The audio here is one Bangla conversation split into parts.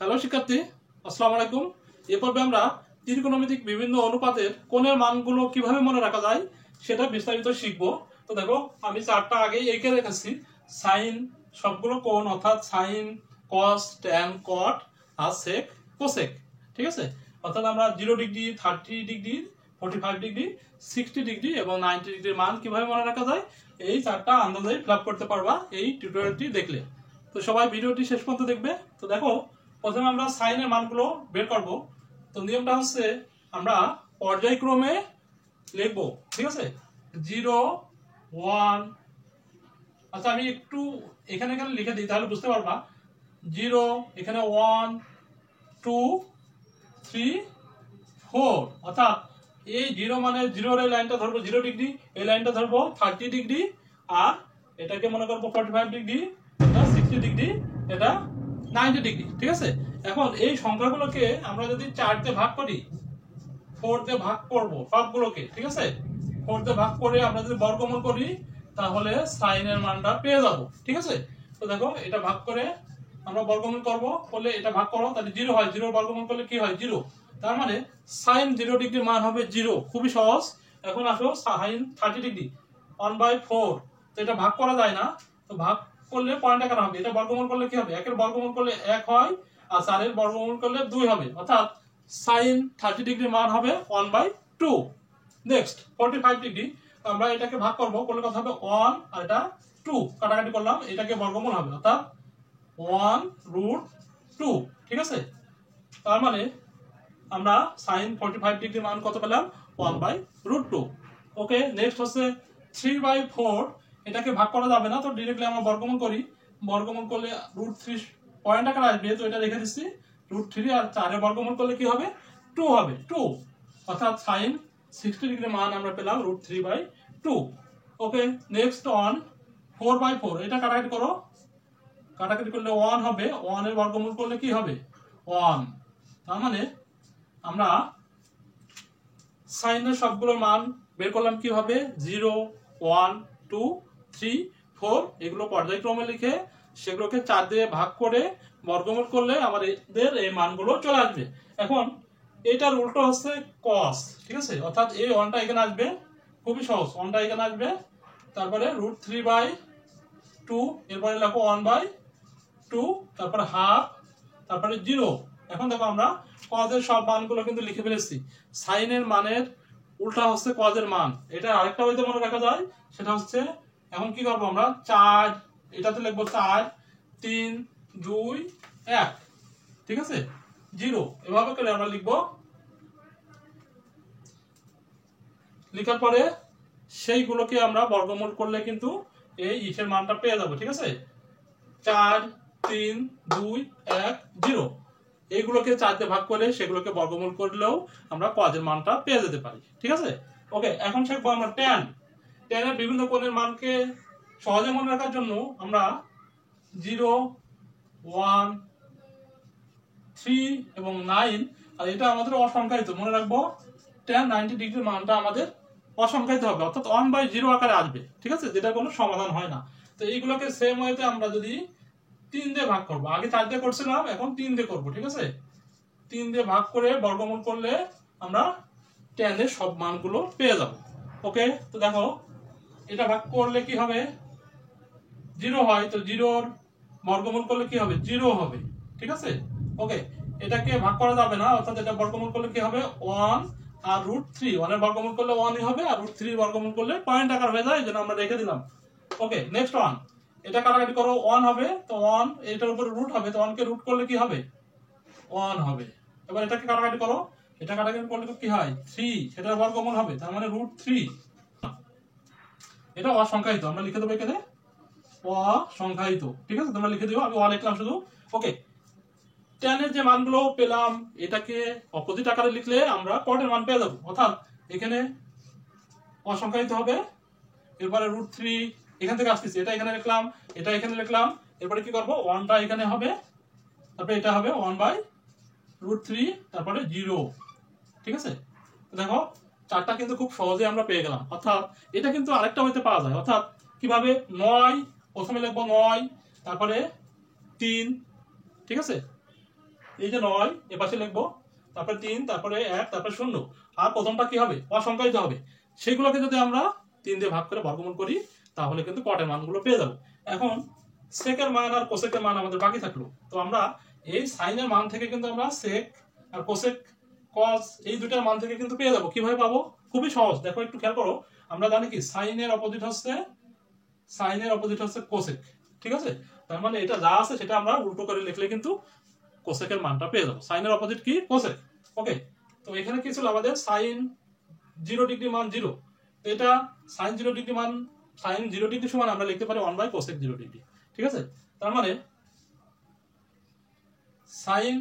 হ্যালো শিক্ষার্থী, আসসালামু আলাইকুম। এ পর্বে আমরা ত্রিকোণমিতিক বিভিন্ন অনুপাতের কোণের মানগুলো কিভাবে মনে রাখা যায় সেটা বিস্তারিত শিখব। তো দেখো, আমি চারটা আগেই এঁকে রেখেছি। সাইন সবগুলো কোণ, অর্থাৎ সাইন, কস, ট্যান, কট আর সেক, কোসেক। ঠিক আছে, অর্থাৎ আমরা 0 ডিগ্রি, 30 ডিগ্রি, 45 ডিগ্রি, 60 ডিগ্রি এবং 90 ডিগ্রির মান কিভাবে মনে রাখা যায় এই চারটা আন্দাজে ফিল আপ করতে পারবা এই টিউটোরিয়ালটি দেখলে। তো সবাই ভিডিওটি শেষ পর্যন্ত দেখবে। তো দেখো, প্রথমে আমরা সাইনের মানগুলো বের করব। তো নিয়মটা হচ্ছে আমরা পর্যায়ক্রমে লিখব। ঠিক আছে, 0, 1, আচ্ছা আমি একটু এখানে লিখে দিই, তাহলে বুঝতে পারবা। 0, এখানে 1, 2, 3, 4, অর্থাৎ এই 0 মানে 0 এই লাইনটা ধরবো 0 ডিগ্রি, এই লাইনটা ধরবো 30 ডিগ্রি, আর এটাকে মনে করবো 45 ডিগ্রি, এটা 60 ডিগ্রি, এটা 90 ডিগ্রি। ঠিক আছে, এখন এই সংখ্যাগুলোকে আমরা যদি 4 দিয়ে ভাগ করি, 4 দিয়ে ভাগ করব সবগুলোকে। ঠিক আছে, 4 দিয়ে ভাগ করে আমরা যদি বর্গমূল করি তাহলে সাইনের মানটা পেয়ে যাব। ঠিক আছে, তো দেখো এটা ভাগ করে আমরা বর্গমূল করব, করলে এটা ভাগ করো তাহলে 0 হয়, 0 বর্গমূল করলে কি হয় 0, তার মানে সাইন 0 ডিগ্রির মান হবে 0। খুবই সহজ। এখন আসো সাইন 30 ডিগ্রি, 1/4। তো এটা ভাগ করা যায় না, তো ভাগ করলে পয়েন্ট আকার হবে। এটা বর্গমূল করলে কি হবে, 1 এর বর্গমূল করলে 1 হয়, আর 4 এর বর্গমূল করলে 2 হবে, অর্থাৎ সাইন 30 ডিগ্রির মান হবে 1/2। নেক্সট 45 ডিগ্রি, আমরা এটাকে ভাগ করব, করলে কত হবে 1 আর এটা 2, কাটাকাটি করলাম, এটাকে বর্গমূল হবে, অর্থাৎ 1√2। ঠিক আছে, তার মানে আমরা সাইন 45 ডিগ্রি মান কত পেলাম 1/√2। ওকে, নেক্সট হচ্ছে 3/4। এটাকে ভাগ করা যাবে না, তো ডিরেক্টলি আমরা বর্গমূল করি। বর্গমূল করলে √3 পয়েন্ট আকার আসবে, তো এটা রেখে দিচ্ছি √3, আর 4 এর বর্গমূল করলে কি হবে 2 হবে, 2, অর্থাৎ সাইন 60 ডিগ্রি মান আমরা পেলাম √3/2। ওকে, নেক্সট অন 4/4। এটা কাটাকাটি করো, কাটাকাটি করলে 1 হবে, 1 এর বর্গমূল করলে কি হবে 1। তার মানে আমরা সাইনের সবগুলোর মান বের করলাম কিভাবে, 0, 1, 2, 3, 4, এগুলো পর্যায়ক্রমে লিখে সেগুলোকে 4 দিয়ে ভাগ করে বর্গমূল করলে আমাদের এই মানগুলো চলে আসবে। এখন এটার উল্টো হচ্ছে কস। ঠিক আছে, অর্থাৎ এই 1টা এখানে আসবে, খুবই সহজ, 1টা এখানে আসবে, তারপরে √3/2, এরপরে লেখো 1/2, তারপরে হাফ, তারপরে 0। এখন দেখো আমরা কজের সব মানগুলো কিন্তু লিখে ফেলেছি। সাইনের মানের উল্টা হচ্ছে কজের মান। এটা আরেকটা ওইতে মনে রাখা যায়, সেটা হচ্ছে এখন কি করবো আমরা 4, এটাতে লিখবো 4, 3, 2, 1। ঠিক আছে, 0 এভাবে করে আমরা লিখবো। লেখার পরে সেইগুলোকে আমরা বর্গমূল করলে কিন্তু এই ইসের মানটা পেয়ে যাবো। ঠিক আছে, 4, 3, 2, 1, 0, এইগুলোকে 4 দিয়ে ভাগ করে সেগুলোকে বর্গমূল করলেও আমরা কজের মানটা পেয়ে যেতে পারি। ঠিক আছে, ওকে, এখন শিখবো আমরা ট্যান। ট্যানের বিভিন্ন কোণের মানকে সহজে মনে রাখার জন্য আমরা 0, 1, 3 এবং 9, আর এটা আমাদের অসংখ্যায়িত মনে রাখবো। ট্যান 90 ডিগ্রির মানটা আমাদের অসংখ্যায়িত হবে, অর্থাৎ 1/0 আকারে আসবে। ঠিক আছে, যেটা কোনো সমাধান হয় না। তো এইগুলোকে সেম ওয়েতে আমরা যদি 3 দিয়ে ভাগ করবো, আগে 4 দিয়ে করছিলাম, এখন 3 দিয়ে করবো। ঠিক আছে, 3 দিয়ে ভাগ করে বর্গমূল করলে আমরা ট্যানের সব মানগুলো পেয়ে যাব। ওকে, তো দেখো এটা ভাগ করলে কি হবে 0 হয়, তো 0 বর্গমূল করলে কি হবে 0 হবে। ঠিক আছে, ওকে, এটাকে ভাগ করা যাবে না, অর্থাৎ এটা বর্গমূল করলে কি হবে 1 আর √3, 1 এর বর্গমূল করলে 1 ই হবে, আর √3 বর্গমূল করলে পয়েন্ট আকার হয়ে যায়, এজন্য আমরা রেখে দিলাম। ওকে, নেক্সট 1, এটা কাটাকাটি করো 1 হবে, তো 1 এটার উপরে রুট হবে, তো 1 কে রুট করলে কি হবে 1 হবে। এবার এটাকে কাটাকাটি করো, এটা কাটাকাটি করলে কি হয় 3, সেটার বর্গমূল হবে, তার মানে √3। এটা অসংখ্যায়িত, আমরা লিখে দেবো এখানে অসংখ্যায়িত। ঠিক আছে, তোমরা লিখে দিও, আমি লিখলাম শুধু। ওকে, ট্যানের যে মানগুলো পেলাম এটাকে অপোজিট আকারে লিখলে আমরা কটের মান পেয়ে যাবো, অর্থাৎ এখানে অসংখ্যায়িত হবে, এরপরে √3 এখান থেকে আসতেছে, এটা এখানে লিখলাম, এটা এখানে লিখলাম, এরপরে কি করবো 1টা এখানে হবে, তারপরে এটা হবে 1/√3, তারপরে 0। ঠিক আছে, দেখো 4টা কিন্তু খুব সহজে আমরা পেয়ে গেলাম। অর্থাৎ এটা কিন্তু আরেকটা হইতে পাওয়া যায়, অর্থাৎ কিভাবে 9, প্রথমে লিখবো 9, তারপরে 3, ঠিক আছে, এই যে 9 এ পাশে লিখবো, তারপরে 3, তারপরে 1, তারপরে 0, আর প্রথমটা কি হবে অসংখ্যায়িত হবে। সেগুলোকে যদি আমরা 3 দিয়ে ভাগ করে বর্গমূল করি তাহলে কিন্তু কটের মানগুলো পেয়ে যাব। এখন সেকের মান আর কোসেকের মান আমাদের বাকি থাকলো। তো আমরা এই সাইনের মান থেকে কিন্তু আমরা সেক আর কোসেক কস এই দুটার মান থেকে কিন্তু পেয়ে যাবো। কিভাবে পাবো? খুবই সহজ, দেখো একটু খেয়াল করো। আমরা জানি কি সাইনের অপোজিট হচ্ছে কোসেক, ঠিক আছে? তার মানে এটা যা আছে সেটা আমরা উল্টো করে লিখলে কিন্তু কোসেকের মানটা পেয়ে যাবো। সাইনের অপোজিট কি? কোসেক। ওকে, তো এখানে কি ছিল আমাদের সাইন 0 ডিগ্রি মান 0, তো এটা সাইন 0 ডিগ্রি মান, সাইন 0 ডিগ্রি সমান আমরা লিখতে পারি 1 বাই কোসেক 0 ডিগ্রি, ঠিক আছে? তার মানে সাইন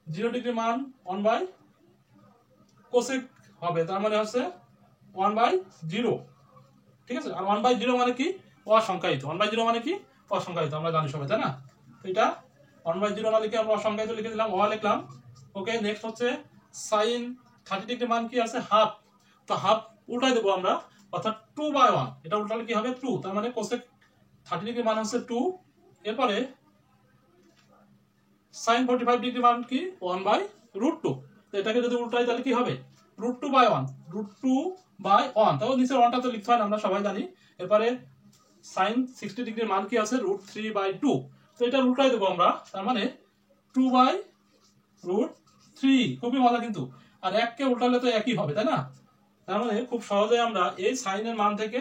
0 ডিগ্রি মান 1 বাই কোসেক হবে, তার মানে হচ্ছে 1 বাই 0, ঠিক আছে? আর 1 বাই 0 মানে কি? অসংখ্যায়িত। 1 বাই 0 মানে কি? অসংখ্যায়িত, আমরা জানি সবাই, তাই না? তো এটা 1 বাই 0 না লিখে আমরা অসংখ্যায়িত লিখে দিলাম, লিখলাম। ওকে, নেক্সট হচ্ছে সাইন 30 ডিগ্রি মান কি আছে? হাফ। তো হাফ উল্টাই দেবো আমরা, অর্থাৎ 2 বাই 1, এটা উল্টালে কি হবে? 2, তার মানে কোসেক 30 ডিগ্রি মান হচ্ছে 2। এরপরে সাইন 45 ডিগ্রি মান কি? 1 বাই √2। তো এটাকে যদি উল্টাই তাহলে কি হবে? √2 বাই 1, √2 বাই 1, তাও নিচের 1টা তো লিখতে হয় না, আমরা সবাই জানি। এরপরে সাইন 60 ডিগ্রির মান কি আছে? √3 বাই 2। তো এটা উল্টাই দেবো আমরা, তার মানে 2 বাই √3। খুবই মজা কিন্তু, আর 1 কে উল্টালে তো একই হবে, তাই না? তার মানে খুব সহজে আমরা এই সাইনের মান থেকে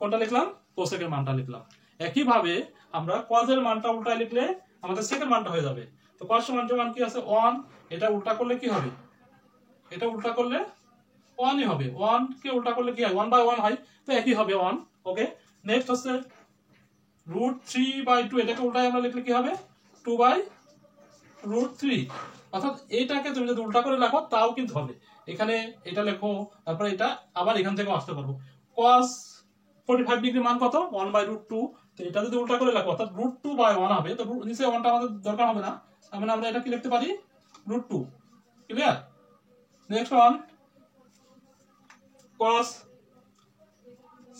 কোনটা লিখলাম? কোসেকের মানটা লিখলাম। একইভাবে আমরা কজের মানটা উল্টায় লিখলে আমাদের সেকের মানটা হয়ে যাবে। তো কস সমান মান কি আছে? 1, এটা উল্টা করলে কি হবে? এটা উল্টা করলে 1ই হবে। 1 কে উল্টা করলে কি হয়? 1 বাই 1 হয়, তো একই হবে 1। ওকে, নেক্সট হচ্ছে √3 বাই 2, এটাকে উল্টায় আমরা লিখলে কি হবে? 2 বাই √3। অর্থাৎ এটাকে তুমি যদি উল্টা করে লেখো তাও কিন্তু হবে। এখানে এটা লেখো, তারপরে এটা আবার এখান থেকে আসতে পারবো। cos 45 ডিগ্রি মান কত? 1 বাই √2। তো এটা যদি উল্টা করে লেখো অর্থাৎ √2 বাই 1 হবে, তো নিচে 1টা আমাদের দরকার হবে না, তার মানে আমরা এটা কি লিখতে পারি? √2। Clear? Next one cos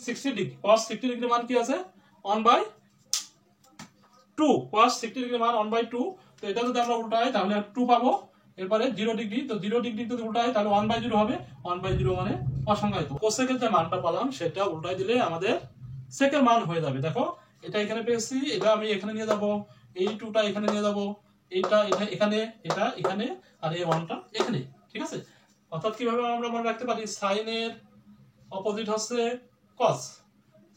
60 degree. cos 60 degree মান কি আছে? 1 বাই 2। cos 60 ডিগ্রি মান 1 বাই 2। তো এটা যদি আমরা উল্টাই তাহলে 2 পাবো। এরপরে 0 ডিগ্রি, তো 0 ডিগ্রি যদি উল্টাই তাহলে 1 বাই 0 হবে। 1 বাই 0 মানে অসংখ্যায়িত। কোসেকের যে মানটা পেলাম সেটা উল্টাই দিলে আমাদের সেকের মান হয়ে যাবে। দেখো এটা এখানে পেয়েছি, এটা আমি এখানে নিয়ে যাব, এই 2টা এখানে নিয়ে যাব, এটা এখানে, এটা এখানে, আর এই 1টা এখানে, ঠিক আছে? অর্থাৎ কিভাবে আমরা মনে রাখতে পারি? সাইনের অপোজিট হচ্ছে কস,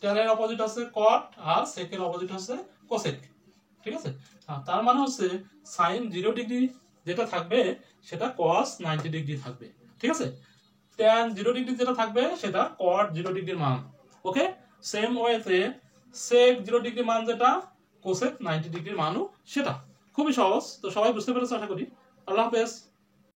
ট্যানের অপোজিট হচ্ছে কট, আর সেকের অপোজিট হচ্ছে কোসেক, ঠিক আছে? তার মানে হচ্ছে সাইন 0 ডিগ্রি যেটা থাকবে সেটা cos 90 ডিগ্রি থাকবে, ঠিক আছে? ট্যান 0 ডিগ্রি যেটা থাকবে সেটা cot 0 ডিগ্রির মান। ওকে, সেম ওয়েতে sec 0 ডিগ্রি মান যেটা cosec 90 ডিগ্রির মানও সেটা। খুবই সহজ। তো সবাই বুঝতে পেরেছো আশা করি। আল্লাহ হাফেজ।